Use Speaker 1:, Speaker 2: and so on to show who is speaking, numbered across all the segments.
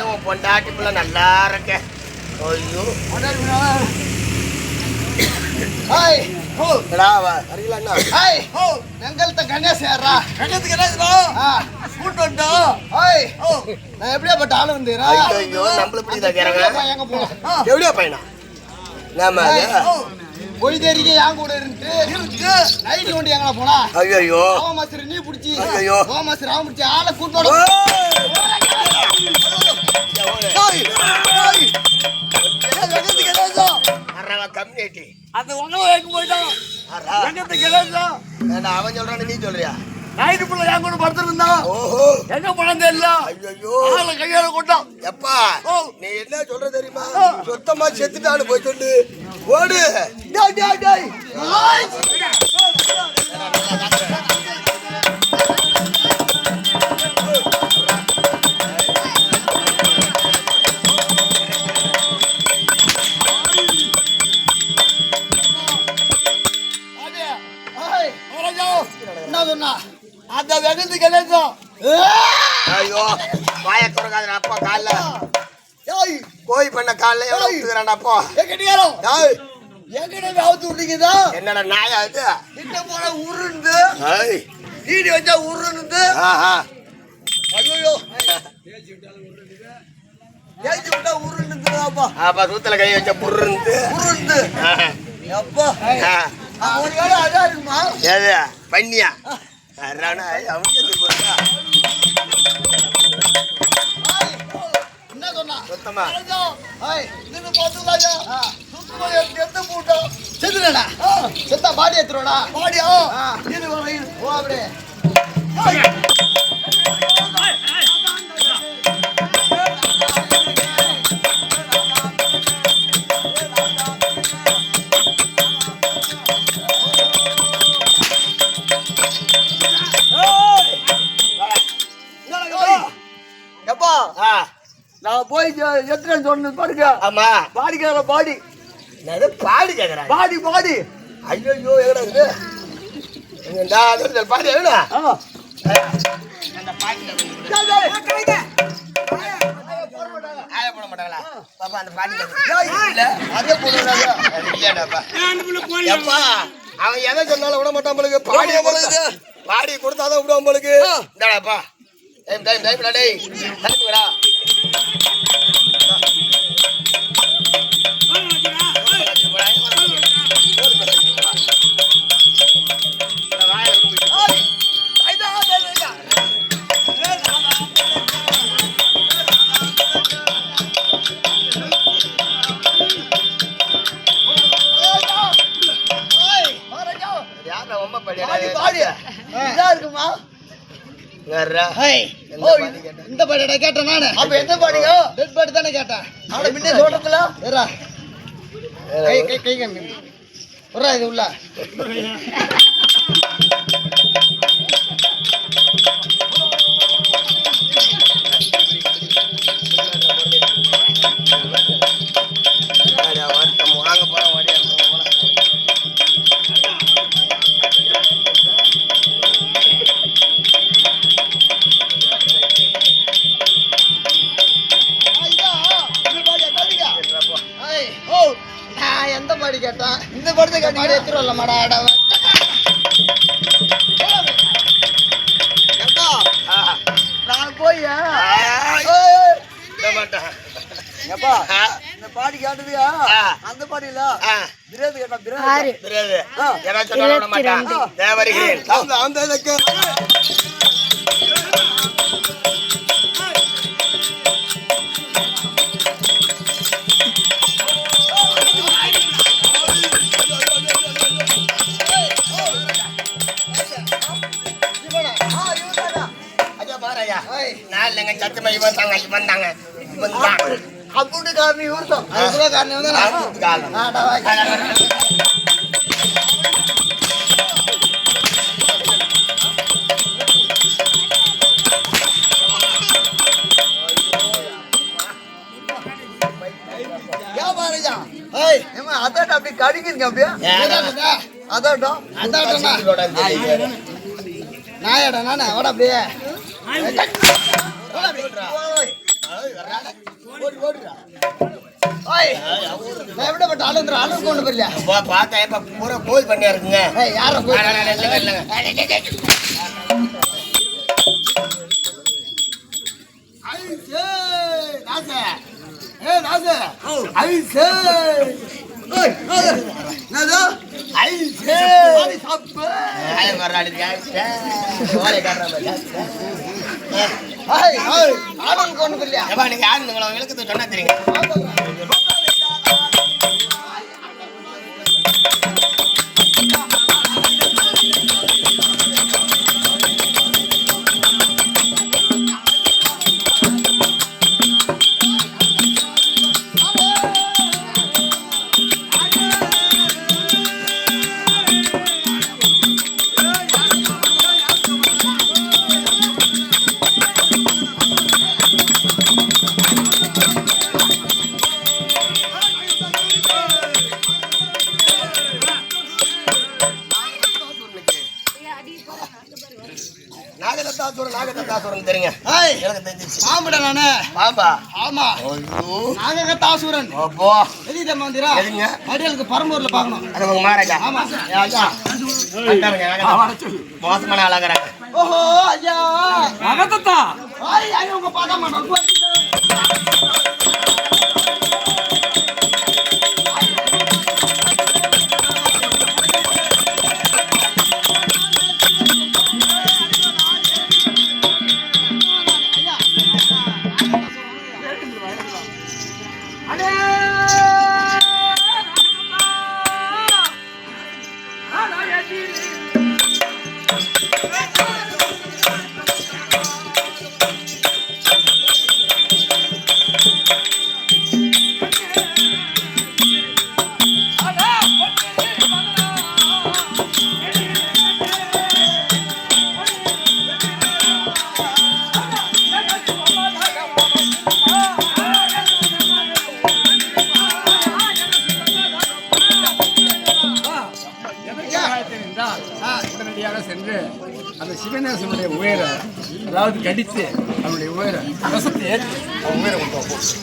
Speaker 1: உன் பொண்டாட்டி பிள்ளை நல்லா இருக்க. ஐயோ
Speaker 2: வெங்கலத்த கணேஷ் யாரா?
Speaker 1: வெங்கலத்து கணேஷ்ரா கூட்டு வந்தோம்.
Speaker 2: நான் எப்படியா பட்ட ஆளு வந்துறா?
Speaker 1: ஐயோ நம்மள இப்படி தான் கேக்குறாங்க.
Speaker 2: எங்க போலாம்?
Speaker 1: எப்படியா பையனா? நாம
Speaker 2: போய் தெரிங்க யான் கூட இருந்து நைட் ஒண்டி எங்கடா போனா?
Speaker 1: ஐயோ
Speaker 2: ஓ மாஸ்டர் நீ புடிச்சி.
Speaker 1: ஐயோ
Speaker 2: ஓ மாஸ்டர் அவன் புடிச்சி ஆளை கூட்டு வர.
Speaker 1: வெங்கலத்து கணேஷா அரவா கம்யூனிட்டி
Speaker 3: அந்த ஒண்ணு வைக்க போய்ட்டான். வெங்கலத்து கணேஷா
Speaker 1: அவன் சொல்றானே நீ சொல்றியா?
Speaker 3: நைட்டு புள்ள என் கூட படுத்துருந்தா.
Speaker 1: ஓஹோ
Speaker 3: எங்க போனது தெரியல.
Speaker 1: ஐயோ
Speaker 3: ஆளை கையால கொண்டான்.
Speaker 1: எப்பா நீ என்ன சொல்ற தெரியுமா? சொத்தமா செத்துட்டான்னு போய் சொல்லு. ஓடு
Speaker 3: டேய் டேய் டேய்.
Speaker 2: என்ன சொன்னா?
Speaker 3: அந்த வெங்கலத்து கணேஷா.
Speaker 1: ஐயோ வாய குறக்காத அப்பா கால்ல போய் பண்ண கால்ல எவ்வளவு ஊத்துறான்டா அப்பா.
Speaker 3: எங்கடியாரோ எங்கடா அவுத்து விட்டீங்கதா?
Speaker 1: என்னடா நாயா இது?
Speaker 3: கிட்ட போற உருண்டு
Speaker 1: ஏய்
Speaker 3: நீடி வச்சா உருண்டு. ஐயோ ஏஞ்சி விட்டா உருண்டுதாப்பா.
Speaker 1: அப்பா சூத்துல கை வச்ச புர்ருந்து
Speaker 3: உருண்டு. அப்பா ஒரு வேளை அதான் இருக்குமா?
Speaker 1: ஏது பண்ணியா அறானா அவனுக்கு திரும்ப
Speaker 2: என்ன சொன்னா?
Speaker 1: சுத்தமா
Speaker 3: நின்னு பாத்துலாயா? சுத்தமா எந்த போட்டோம்
Speaker 2: செத்துடா. செத்தா பாடி ஏத்துறடா.
Speaker 3: பாடியா இது வரையில்
Speaker 2: ஓ அப்படியே.
Speaker 3: எப்பா நான் போய் எத்தனை சொன்னது பாருங்க.
Speaker 1: ஆமா
Speaker 3: பாடிக்கிற பாடி
Speaker 1: நான் பாடி கேக்குறேன்.
Speaker 3: பாடி பாடி.
Speaker 1: ஐயோ எங்கடா இது? எங்கடா அது பாடி எங்கடா? அந்த பாடில ஆய போட மாட்டாங்களா? பாப்பா அந்த பாடில இல்ல அதே போடுறாங்க. இல்லடாப்பா. எப்பா அவன் எதை சொன்னாலும் விட மாட்டான் உங்களுக்கு. பாடியே போடுது. பாடி கொடுத்தாதான் விடுவான் உங்களுக்கு. இந்தாடாப்பா டைம் டேய் தள்ளுங்கடா.
Speaker 2: இந்த பாடிடா கேட்டேன் நானு.
Speaker 3: அப்ப எந்த பாடிங்க?
Speaker 2: டெட் பாடி தானே கேட்டேன்.
Speaker 3: அவளை முன்னே சொல்றதுல
Speaker 2: ஏறா கை கை கை கம்மி புறா இது உள்ள
Speaker 1: வாங்க போறோம் வடியா.
Speaker 2: நான் எந்த பாடி கேட்டேன்?
Speaker 3: இந்த படத்தை
Speaker 2: பாடி
Speaker 3: கேட்டீங்க.
Speaker 2: எடுத்துருவல்ல மாடா.
Speaker 3: நான் போய் எப்பா இந்த பாடி கேட்டதுக்கா அந்த பாடி இல்ல பிரேது கேட்டா பிரேது
Speaker 1: யாராச்சும் சொல்ல விட மாட்டான். தேவரிகிறேன் நாளைங்க சத்தமா இவன் தாங்க
Speaker 3: அப்படி காரணம் இவர் தான்.
Speaker 2: காரணம்
Speaker 3: அதான் அப்படி கடிக்கிறீங்க அப்படியே அதான்
Speaker 2: நாயடா நானே வாடா அப்படியே நான் எப்படிப்பட்ட ஆளுன்ற அளவுக்கு கொண்டு போயிடலையா
Speaker 1: பார்த்தா இப்ப பூரா கோயில் பண்ணியா இருக்குங்க.
Speaker 2: யாரும்
Speaker 1: இல்லைங்க.
Speaker 2: கொண்டு போயிடலையா
Speaker 1: நீங்க யாரு விளக்கத்தை சொன்னா தெரியுங்க. நாகதத்தாசுரன் தெரியுங்க. எனக்கு தெரிஞ்சிச்சு.
Speaker 2: பாம்புடா நானு.
Speaker 1: பாம்பா?
Speaker 2: ஆமா. நாகதத்தாசுரன்.
Speaker 1: அப்போ
Speaker 2: எதிரிட்ட மந்திரா.
Speaker 1: எதுங்க?
Speaker 2: அடியாளுக்கு பரம்பூர்ல பார்க்கணும்.
Speaker 1: அது உங்க மகாராஜா.
Speaker 2: ஆமா.
Speaker 1: ஐயா. மோசமான ஆளாகிறாங்க.
Speaker 2: ஓஹோ ஐயா.
Speaker 4: நாகதத்தா.
Speaker 2: ஐயா உங்க பாதா மாட்டோம்.
Speaker 4: உடனடியாக சென்று அந்த சிவநேசனுடைய உயரை அதாவது கடித்து அவனுடைய உயரை ரசத்தை ஏற்றி அவன் உயரை கொடுத்தோம்.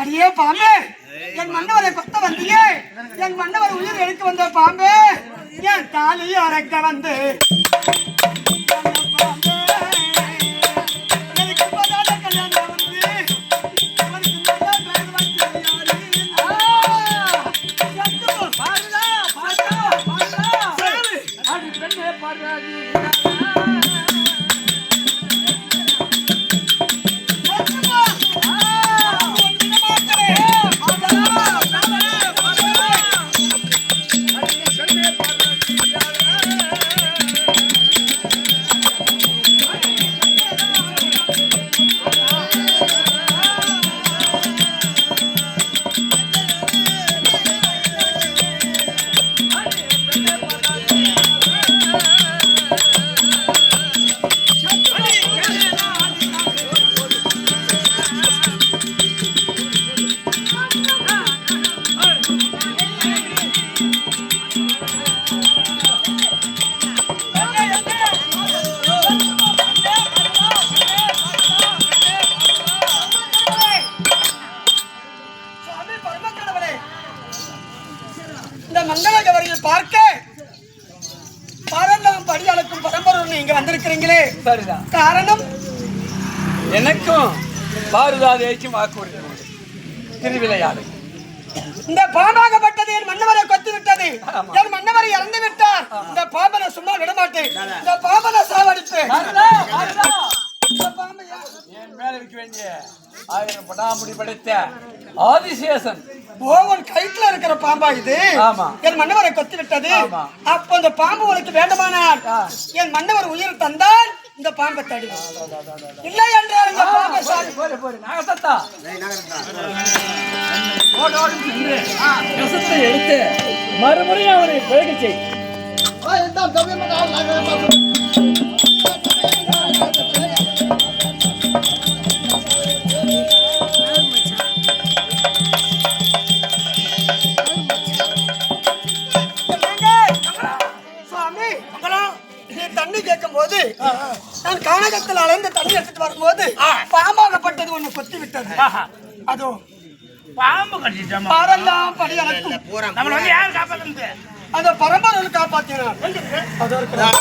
Speaker 5: அடியே பாம்பே, என் மன்னவரை கொத்த வந்தியே, என் மன்னவர் உயிர் எடுக்க வந்த பாம்பே, என் தாலியை அறக்க வந்து படி அளக்கும் பரம்பரை நீங்க வந்திருக்கிறீங்களே,
Speaker 4: சரிதான்.
Speaker 5: காரணம்?
Speaker 4: எனக்கும் பாரதாதேக்கும் வாக்குறுதி திருவிளையாடு.
Speaker 5: இந்த பாம்பாகப்பட்டது என் மன்னவரை கொத்தி விட்டது. என் மன்னவரை இறந்து விட்டார். இந்த பாம்பனை சும்மா விட மாட்டேன். இந்த பாம்பனை சாவடிப்பேன். இந்த பாம்பை
Speaker 4: என் மேல இருக்க வேண்டிய 1000 படாமுடி படைத்த ஆதிசேஷன்
Speaker 5: ஓவன் கயிற்றுல இருக்கிற பாம்பா இது?
Speaker 4: ஆமா.
Speaker 5: என் மன்னவரை கொத்தி விட்டது.
Speaker 4: ஆமா.
Speaker 5: அப்ப இந்த பாம்பு உனக்கு வேண்டுமானால் என் மன்னவர் உயிர் தந்தால் இந்த பாம்பை தடி, இல்லை என்றால் இந்த பாம்பை சாடி.
Speaker 4: நாகத்தா விஷத்தை எடுத்து மறுமுறையும் அவனை பிழைக்க செய்.
Speaker 5: சுவாமி, நீ தண்ணி கேட்கும் போது நான் கானகத்தில் அலைந்து தண்ணி எடுத்துட்டு வரும்போது பாம்பாகப்பட்டது ஒண்ணு கொத்தி விட்டது. அதோ
Speaker 6: பாம்பு கட்டிட்டோம்.
Speaker 5: பாரெல்லாம் படி அளக்கும்
Speaker 6: நம்மள வந்து யார் காப்பாத்துறது?
Speaker 5: அந்த பரம்பரை காப்பாத்தினார். அதோ இருக்கிறார்.